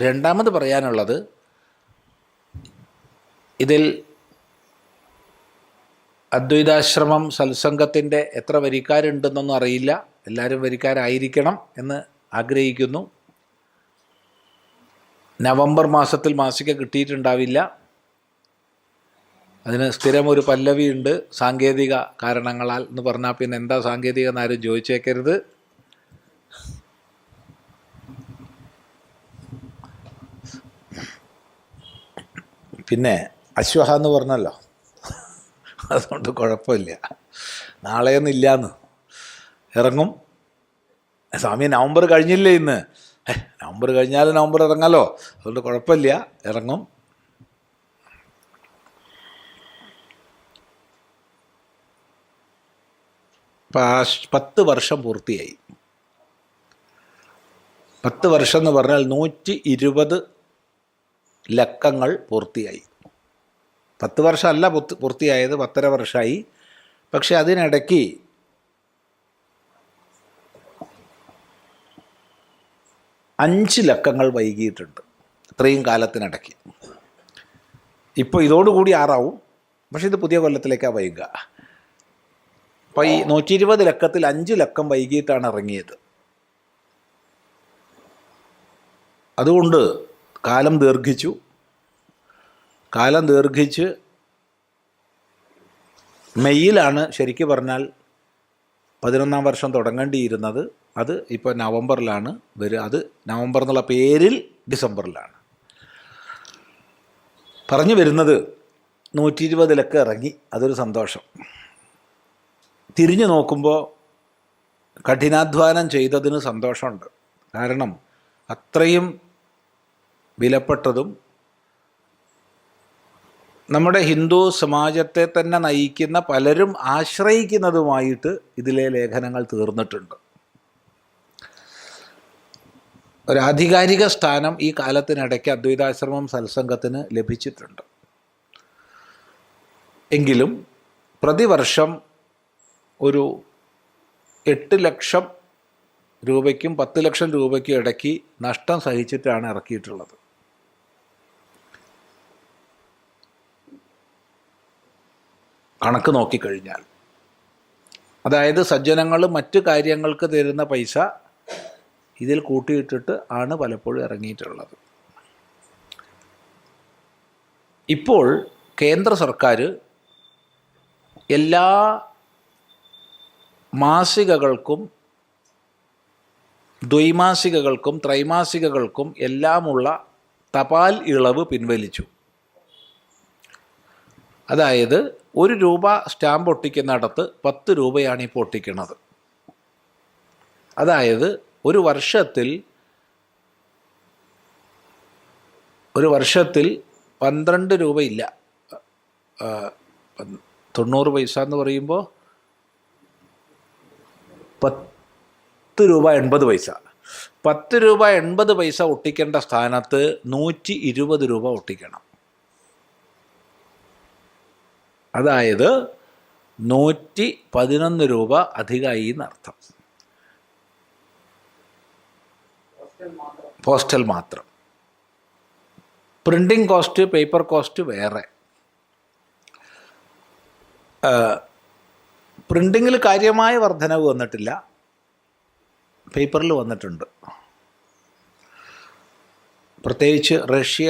രണ്ടാമത് പറയാനുള്ളത്, ഇതിൽ അദ്വൈതാശ്രമം സത്സംഗത്തിൻ്റെ എത്ര വരിക്കാരുണ്ടെന്നൊന്നും അറിയില്ല. എല്ലാവരും വരിക്കാരായിരിക്കണം എന്ന് ആഗ്രഹിക്കുന്നു. നവംബർ മാസത്തിൽ മാസിക കിട്ടിയിട്ടുണ്ടാവില്ല. അതിന് സ്ഥിരം ഒരു പല്ലവിയുണ്ട്, സാങ്കേതിക കാരണങ്ങളാൽ എന്ന് പറഞ്ഞാൽ പിന്നെ എന്താ സാങ്കേതികം എന്നാരും ചോദിച്ചേക്കരുത്. പിന്നെ അശ്വഹ എന്ന് പറഞ്ഞല്ലോ, അതുകൊണ്ട് കുഴപ്പമില്ല. നാളെയൊന്നും ഇല്ലയെന്ന് ഇറങ്ങും. സ്വാമി നവംബർ കഴിഞ്ഞില്ലേ ഇന്ന്? നവംബർ കഴിഞ്ഞാലും നവംബർ ഇറങ്ങാലോ, അതുകൊണ്ട് കുഴപ്പമില്ല, ഇറങ്ങും. ഇപ്പം 10 വർഷം പൂർത്തിയായി. 10 വർഷം എന്ന് പറഞ്ഞാൽ 120 ലക്കങ്ങൾ പൂർത്തിയായി. 10 വർഷമല്ല പൂർത്തിയായത്, 10.5 വർഷമായി. പക്ഷെ അതിനിടയ്ക്ക് അഞ്ച് ലക്കങ്ങൾ വൈകിയിട്ടുണ്ട് ഇത്രയും കാലത്തിനിടയ്ക്ക്. ഇപ്പോൾ ഇതോടുകൂടി 6 ആവും. പക്ഷെ ഇത് പുതിയ കൊല്ലത്തിലേക്കാണ് വൈകുക. അപ്പോൾ ഈ 120 ലക്കത്തിൽ 5 ലക്കം വൈകിയിട്ടാണ് ഇറങ്ങിയത്. അതുകൊണ്ട് കാലം ദീർഘിച്ചു. കാലം ദീർഘിച്ച് മെയ്യിലാണ് ശരിക്കും പറഞ്ഞാൽ 11-ാം വർഷം തുടങ്ങേണ്ടിയിരുന്നത്. അത് ഇപ്പോൾ നവംബറിലാണ് വരിക. അത് നവംബർ എന്നുള്ള പേരിൽ ഡിസംബറിലാണ്. പറഞ്ഞു വരുന്നത് 120 ലക്കം ഇറങ്ങി, അതൊരു സന്തോഷം. തിരിഞ്ഞു നോക്കുമ്പോൾ കഠിനാധ്വാനം ചെയ്തതിന് സന്തോഷമുണ്ട്. കാരണം അത്രയും വിലപ്പെട്ടതും നമ്മുടെ ഹിന്ദു സമാജത്തെ തന്നെ നയിക്കുന്ന പലരും ആശ്രയിക്കുന്നതുമായിട്ട് ഇതിലെ ലേഖനങ്ങൾ തീർന്നിട്ടുണ്ട്. ഒരാധികാരിക സ്ഥാനം ഈ കാലത്തിനിടയ്ക്ക് അദ്വൈതാശ്രമം സത്സംഗത്തിന് ലഭിച്ചിട്ടുണ്ട്. എങ്കിലും പ്രതിവർഷം ഒരു 8 ലക്ഷം രൂപയ്ക്കും 10 ലക്ഷം രൂപയ്ക്കും ഇടയ്ക്ക് നഷ്ടം സഹിച്ചിട്ടാണ് ഇറക്കിയിട്ടുള്ളത്. കണക്ക് നോക്കിക്കഴിഞ്ഞാൽ, അതായത് സജ്ജനങ്ങൾ മറ്റ് കാര്യങ്ങൾക്ക് തരുന്ന പൈസ ഇതിൽ കൂട്ടിയിട്ടിട്ട് ആണ് പലപ്പോഴും ഇറങ്ങിയിട്ടുള്ളത്. ഇപ്പോൾ കേന്ദ്ര സർക്കാർ എല്ലാ മാസികകൾക്കും ദ്വൈമാസികകൾക്കും ത്രൈമാസികകൾക്കും എല്ലാമുള്ള തപാൽ ഇളവ് പിൻവലിച്ചു. അതായത് 1 രൂപ സ്റ്റാമ്പ് ഒട്ടിക്കുന്നിടത്ത് 10 രൂപയാണ് ഇപ്പോൾ ഒട്ടിക്കുന്നത്. അതായത് ഒരു വർഷത്തിൽ 12 രൂപയില്ല, 90 പൈസ എന്ന് പറയുമ്പോൾ 10 രൂപ 80 പൈസ. 10 രൂപ 80 പൈസ ഒട്ടിക്കേണ്ട സ്ഥാനത്ത് 120 രൂപ ഒട്ടിക്കണം. അതായത് 111 രൂപ അധികമായി എന്നർത്ഥം. പോസ്റ്റൽ മാത്രം. പ്രിൻറ്റിങ് കോസ്റ്റ്, പേപ്പർ കോസ്റ്റ് വേറെ. പ്രിൻറ്റിങ്ങിൽ കാര്യമായ വർധനവ് വന്നിട്ടില്ല, പേപ്പറിൽ വന്നിട്ടുണ്ട്. പ്രത്യേകിച്ച് റഷ്യ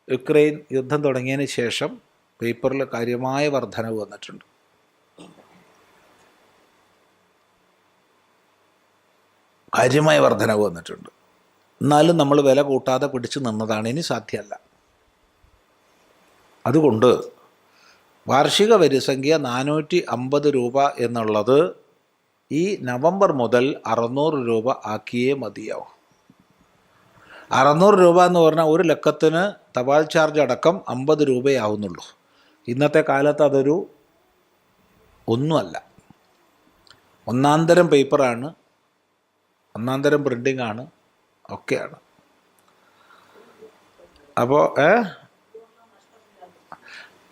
യുക്രൈൻ യുദ്ധം തുടങ്ങിയതിന് ശേഷം പേപ്പറിൽ കാര്യമായ വർധനവ് വന്നിട്ടുണ്ട്. കാര്യമായ വർധനവ് വന്നിട്ടുണ്ട്. എന്നാലും നമ്മൾ വില കൂട്ടാതെ പിടിച്ചു നിന്നതാണ്. ഇനി സാധ്യമല്ല. അതുകൊണ്ട് വാർഷിക വരിസംഖ്യ 450 രൂപ എന്നുള്ളത് ഈ നവംബർ മുതൽ 600 രൂപ ആക്കിയേ മതിയാവും. 600 രൂപ എന്ന് പറഞ്ഞാൽ 1 ലക്കത്തിന് തപാൽ ചാർജ് അടക്കം 50 രൂപയാവുന്നുള്ളൂ. ഇന്നത്തെ കാലത്ത് അതൊരു ഒന്നുമല്ല. ഒന്നാന്തരം പേപ്പറാണ്, ഒന്നാന്തരം പ്രിൻറ്റിംഗ് ആണ്, ഒക്കെയാണ്. അപ്പോൾ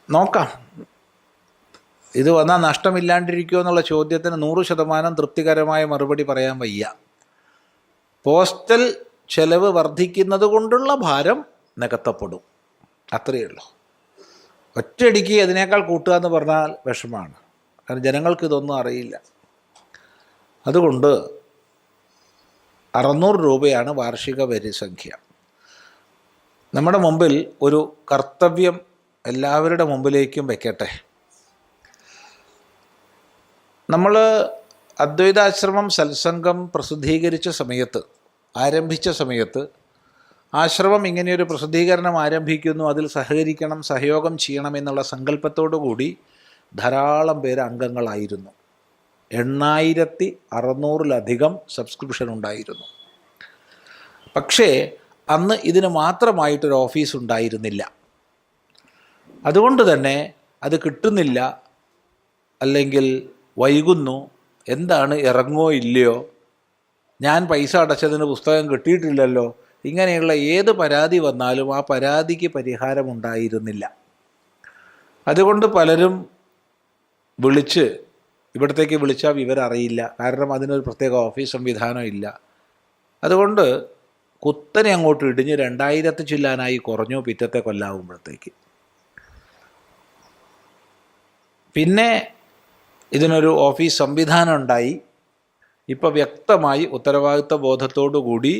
നോക്കാം. ഇത് വന്നാൽ നഷ്ടമില്ലാണ്ടിരിക്കുമോ എന്നുള്ള ചോദ്യത്തിന് 100% തൃപ്തികരമായ മറുപടി പറയാൻ വയ്യ. പോസ്റ്റൽ ചെലവ് വർദ്ധിക്കുന്നത് കൊണ്ടുള്ള ഭാരം നികത്തപ്പെടും. അത്രയേ ഉള്ളൂ. ഒറ്റയടിക്ക് അതിനേക്കാൾ കൂട്ടുക എന്ന് പറഞ്ഞാൽ വിഷമമാണ്. കാരണം ജനങ്ങൾക്ക് ഇതൊന്നും അറിയില്ല. അതുകൊണ്ട് 600 രൂപയാണ് വാർഷിക വരിസംഖ്യ. നമ്മുടെ മുമ്പിൽ ഒരു കർത്തവ്യം എല്ലാവരുടെ മുമ്പിലേക്കും വെക്കട്ടെ. നമ്മൾ അദ്വൈതാശ്രമം സത്സംഗം പ്രസിദ്ധീകരിച്ച സമയത്ത്, ആരംഭിച്ച സമയത്ത്, ആശ്രമം ഇങ്ങനെയൊരു പ്രസിദ്ധീകരണം ആരംഭിക്കുന്നു, അതിൽ സഹകരിക്കണം, സഹയോഗം ചെയ്യണം എന്നുള്ള സങ്കല്പത്തോടു കൂടി ധാരാളം പേര് അംഗങ്ങളായിരുന്നു. 8600-ലധികം സബ്സ്ക്രിപ്ഷൻ ഉണ്ടായിരുന്നു. പക്ഷേ അന്ന് ഇതിന് മാത്രമായിട്ടൊരു ഓഫീസ് ഉണ്ടായിരുന്നില്ല. അതുകൊണ്ട് തന്നെ അത് കിട്ടുന്നില്ല, അല്ലെങ്കിൽ വൈകുന്നു, എന്താണ് ഇറങ്ങോ ഇല്ലയോ, ഞാൻ പൈസ അടച്ചതിന് പുസ്തകം കിട്ടിയിട്ടില്ലല്ലോ, ഇങ്ങനെയുള്ള ഏത് പരാതി വന്നാലും ആ പരാതിക്ക് പരിഹാരമുണ്ടായിരുന്നില്ല. അതുകൊണ്ട് പലരും ഇവിടത്തേക്ക് വിളിച്ചാൽ വിവരം അറിയില്ല. കാരണം അതിനൊരു പ്രത്യേക ഓഫീസ് സംവിധാനം ഇല്ല. അതുകൊണ്ട് കുത്തനെ അങ്ങോട്ട് ഇടിഞ്ഞ് 2000 ചില്ലാനായി കുറഞ്ഞു പിറ്റത്തെ കൊല്ലാവുമ്പോഴത്തേക്ക്. പിന്നെ ഇതിനൊരു ഓഫീസ് സംവിധാനം ഉണ്ടായി. ഇപ്പോൾ വ്യക്തമായി ഉത്തരവാദിത്വ ബോധത്തോടു കൂടി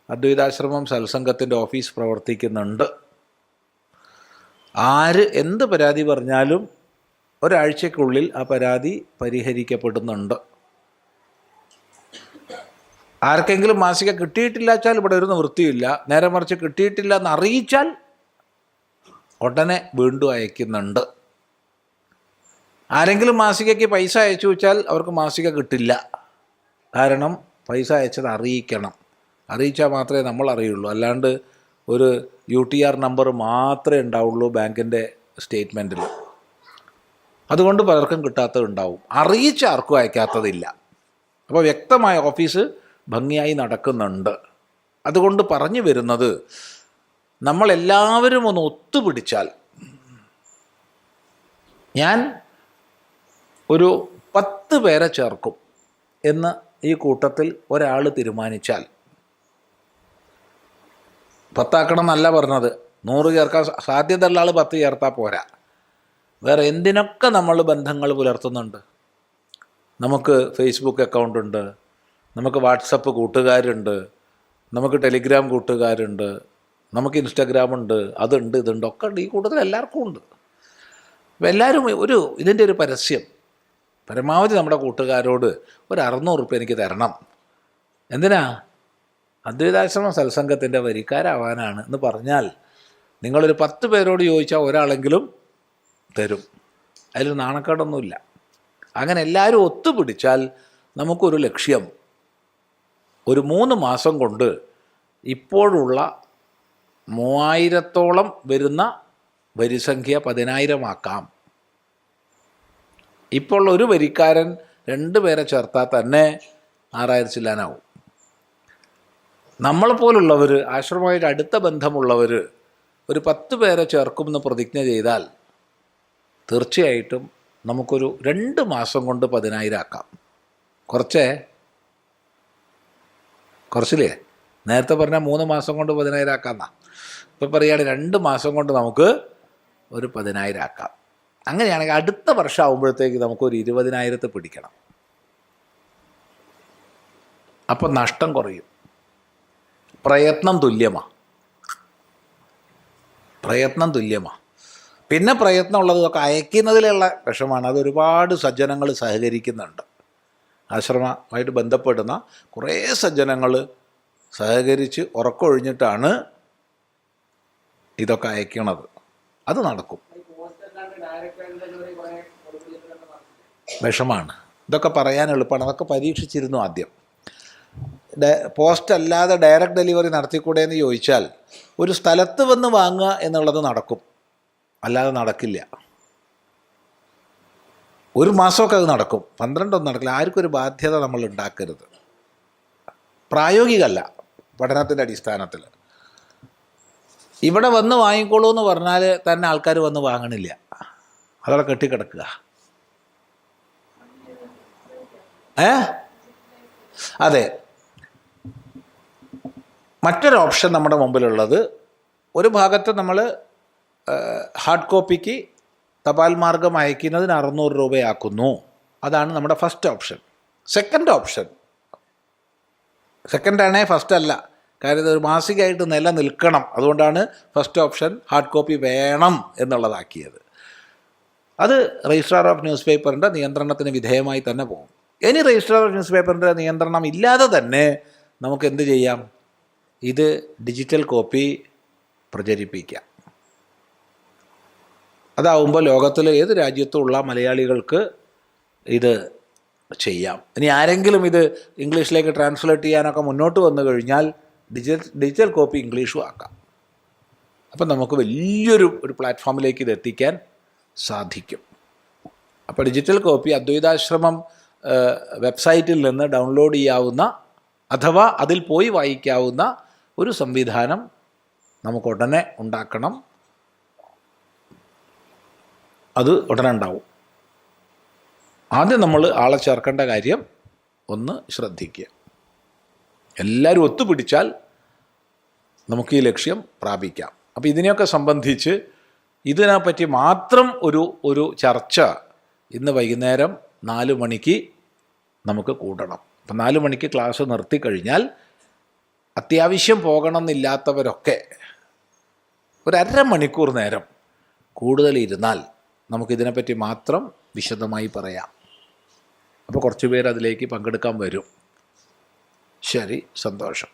അദ്വൈതാശ്രമം സത്സംഗത്തിൻ്റെ ഓഫീസ് പ്രവർത്തിക്കുന്നുണ്ട്. ആര് എന്ത് പരാതി പറഞ്ഞാലും ഒരാഴ്ചക്കുള്ളിൽ ആ പരാതി പരിഹരിക്കപ്പെടുന്നുണ്ട്. ആർക്കെങ്കിലും മാസിക കിട്ടിയിട്ടില്ല വെച്ചാൽ ഇവിടെ ഒരു നിവൃത്തിയില്ല. നേരെ മറിച്ച് കിട്ടിയിട്ടില്ല എന്ന് അറിയിച്ചാൽ ഉടനെ വീണ്ടും അയക്കുന്നുണ്ട്. ആരെങ്കിലും മാസികയ്ക്ക് പൈസ അയച്ചു വെച്ചാൽ അവർക്ക് മാസിക കിട്ടില്ല. കാരണം പൈസ അയച്ചത് അറിയിക്കണം. അറിയിച്ചാൽ മാത്രമേ നമ്മൾ അറിയുള്ളൂ. അല്ലാണ്ട് ഒരു UTR നമ്പർ മാത്രമേ ഉണ്ടാവുള്ളൂ ബാങ്കിൻ്റെ സ്റ്റേറ്റ്മെൻറ്റിൽ. അതുകൊണ്ട് പലർക്കും കിട്ടാത്തതുണ്ടാവും. അറിയിച്ച ആർക്കും അയക്കാത്തതില്ല. അപ്പോൾ വ്യക്തമായ ഓഫീസ് ഭംഗിയായി നടക്കുന്നുണ്ട്. അതുകൊണ്ട് പറഞ്ഞു വരുന്നത്, നമ്മളെല്ലാവരും ഒന്ന് ഒത്തുപിടിച്ചാൽ, ഞാൻ ഒരു 10 പേരെ ചേർക്കും എന്ന് ഈ കൂട്ടത്തിൽ ഒരാൾ തീരുമാനിച്ചാൽ, 10 ആക്കണം എന്നല്ല പറഞ്ഞത്, 100 ചേർക്കാൻ സാധ്യതയുള്ള ആൾ 10 ചേർത്താൽ പോരാ. വേറെ എന്തിനൊക്കെ നമ്മൾ ബന്ധങ്ങൾ പുലർത്തുന്നുണ്ട്. നമുക്ക് ഫേസ്ബുക്ക് അക്കൗണ്ട് ഉണ്ട്, നമുക്ക് വാട്സപ്പ് കൂട്ടുകാരുണ്ട്, നമുക്ക് ടെലിഗ്രാം കൂട്ടുകാരുണ്ട്, നമുക്ക് ഇൻസ്റ്റാഗ്രാം ഉണ്ട്, അതുണ്ട്, ഇതുണ്ട്, ഒക്കെ ഉണ്ട്. ഈ കൂട്ടത്തിൽ എല്ലാവർക്കും ഉണ്ട്. അപ്പോൾ എല്ലാവരും ഇതിൻ്റെ ഒരു പരസ്യം, പരമാവധി നമ്മുടെ കൂട്ടുകാരോട് ഒരു 600 രൂപ എനിക്ക് തരണം. എന്തിനാ? അദ്വൈതാശ്രമം സത്സംഗത്തിൻ്റെ വരിക്കാരാവാനാണ് എന്ന് പറഞ്ഞാൽ, നിങ്ങളൊരു 10 പേരോട് ചോദിച്ചാൽ ഒരാളെങ്കിലും തരും. അതിൽ നാണക്കേടൊന്നുമില്ല. അങ്ങനെ എല്ലാവരും ഒത്തുപിടിച്ചാൽ നമുക്കൊരു ലക്ഷ്യം, ഒരു 3 മാസം കൊണ്ട് ഇപ്പോഴുള്ള 3000-ഓളം വരുന്ന വരിസംഖ്യ 10,000 ആക്കാം. ഇപ്പോൾ ഒരു വരിക്കാരൻ 2 പേരെ ചേർത്താൽ തന്നെ 6000 ചില്ലാനാവും. നമ്മളെപ്പോലുള്ളവർ, ആശ്രമമായിട്ട് അടുത്ത ബന്ധമുള്ളവർ ഒരു 10 പേരെ ചേർക്കുമെന്ന് പ്രതിജ്ഞ ചെയ്താൽ തീർച്ചയായിട്ടും നമുക്കൊരു 2 മാസം കൊണ്ട് 10,000 ആക്കാം. കുറച്ചില്ലേ? നേരത്തെ പറഞ്ഞാൽ 3 മാസം കൊണ്ട് 10,000 ആക്കാമെന്നാ. ഇപ്പം പറയുകയാണ് 2 മാസം കൊണ്ട് നമുക്ക് ഒരു 10,000 ആക്കാം. അങ്ങനെയാണെങ്കിൽ അടുത്ത വർഷം ആകുമ്പോഴത്തേക്ക് നമുക്കൊരു 20,000 പിടിക്കണം. അപ്പം നഷ്ടം കുറയും. പ്രയത്നം തുല്യമാണ്. പിന്നെ പ്രയത്നം ഉള്ളതൊക്കെ അയക്കുന്നതിലുള്ള വിഷമാണ്. അതൊരുപാട് സജ്ജനങ്ങൾ സഹകരിക്കുന്നുണ്ട്. ആശ്രമമായിട്ട് ബന്ധപ്പെടുന്ന കുറേ സജ്ജനങ്ങൾ സഹകരിച്ച് ഉറക്കൊഴിഞ്ഞിട്ടാണ് ഇതൊക്കെ അയക്കണത്. അത് നടക്കും. വിഷമാണ്. ഇതൊക്കെ പറയാൻ എളുപ്പമാണ്. അതൊക്കെ പരീക്ഷിച്ചിരുന്നു ആദ്യം. പോസ്റ്റ് അല്ലാതെ ഡയറക്റ്റ് ഡെലിവറി നടത്തിക്കൂടെ എന്ന് ചോദിച്ചാൽ, ഒരു സ്ഥലത്ത് വന്ന് വാങ്ങുക എന്നുള്ളത് നടക്കും, അല്ലാതെ നടക്കില്ല. 1 മാസമൊക്കെ അത് നടക്കും, 12 ഒന്നും നടക്കില്ല. ആർക്കും ഒരു ബാധ്യത നമ്മൾ ഉണ്ടാക്കരുത്. പ്രായോഗികമല്ല. പഠനത്തിൻ്റെ അടിസ്ഥാനത്തിൽ ഇവിടെ വന്ന് വാങ്ങിക്കോളൂ എന്ന് പറഞ്ഞാൽ തന്നെ ആൾക്കാർ വന്ന് വാങ്ങണില്ല. അതവിടെ കെട്ടിക്കിടക്കുക. അതെ, മറ്റൊരു ഓപ്ഷൻ നമ്മുടെ മുമ്പിലുള്ളത്, ഒരു ഭാഗത്ത് നമ്മൾ ഹാർഡ് കോപ്പിക്ക് തപാൽ മാർഗം അയക്കുന്നതിന് 600 രൂപയാക്കുന്നു. അതാണ് നമ്മുടെ ഫസ്റ്റ് ഓപ്ഷൻ. സെക്കൻഡ് ഓപ്ഷൻ, സെക്കൻഡാണേ ഫസ്റ്റ് അല്ല, കാര്യം ഇതൊരു മാസികമായിട്ട് നിലനിൽക്കണം. അതുകൊണ്ടാണ് ഫസ്റ്റ് ഓപ്ഷൻ ഹാർഡ് കോപ്പി വേണം എന്നുള്ളതാക്കിയത്. അത് രജിസ്ട്രാർ ഓഫ് ന്യൂസ് പേപ്പറിൻ്റെ നിയന്ത്രണത്തിന് വിധേയമായി തന്നെ പോകും. ഇനി രജിസ്ട്രാർ ഓഫ് ന്യൂസ് പേപ്പറിൻ്റെ നിയന്ത്രണം ഇല്ലാതെ തന്നെ നമുക്ക് എന്ത് ചെയ്യാം? ഇത് ഡിജിറ്റൽ കോപ്പി പ്രചരിപ്പിക്കാം. അതാവുമ്പോൾ ലോകത്തിലെ ഏത് രാജ്യത്തുമുള്ള മലയാളികൾക്ക് ഇത് ചെയ്യാം. ഇനി ആരെങ്കിലും ഇത് ഇംഗ്ലീഷിലേക്ക് ട്രാൻസ്ലേറ്റ് ചെയ്യാനൊക്കെ മുന്നോട്ട് വന്നു കഴിഞ്ഞാൽ ഡിജിറ്റൽ കോപ്പി ഇംഗ്ലീഷും ആക്കാം. അപ്പം നമുക്ക് വലിയൊരു പ്ലാറ്റ്ഫോമിലേക്ക് ഇത് എത്തിക്കാൻ സാധിക്കും. അപ്പോൾ ഡിജിറ്റൽ കോപ്പി അദ്വൈതാശ്രമം വെബ്സൈറ്റിൽ നിന്ന് ഡൗൺലോഡ് ചെയ്യാവുന്ന അഥവാ അതിൽ പോയി വായിക്കാവുന്ന ഒരു സംവിധാനം നമുക്ക് ഉടനെ ഉണ്ടാക്കണം. അത് ഉടനെ ഉണ്ടാവും. ആദ്യം നമ്മൾ ആളെ ചേർക്കേണ്ട കാര്യം ഒന്ന് ശ്രദ്ധിക്കുക. എല്ലാവരും ഒത്തുപിടിച്ചാൽ നമുക്ക് ഈ ലക്ഷ്യം പ്രാപിക്കാം. അപ്പോൾ ഇതിനെയൊക്കെ സംബന്ധിച്ച് ഇതിനെപ്പറ്റി മാത്രം ഒരു ചർച്ച ഇന്ന് വൈകുന്നേരം 4 മണിക്ക് നമുക്ക് കൂടണം. അപ്പം 4 മണിക്ക് ക്ലാസ് നിർത്തിക്കഴിഞ്ഞാൽ അത്യാവശ്യം പോകണമെന്നില്ലാത്തവരൊക്കെ ഒരു അരമണിക്കൂർ നേരം കൂടുതൽ ഇരുന്നാൽ നമുക്കിതിനെപ്പറ്റി മാത്രം വിശദമായി പറയാം. അപ്പോൾ കുറച്ച് പേര് അതിലേക്ക് പങ്കെടുക്കാൻ വരും. ശരി, സന്തോഷം.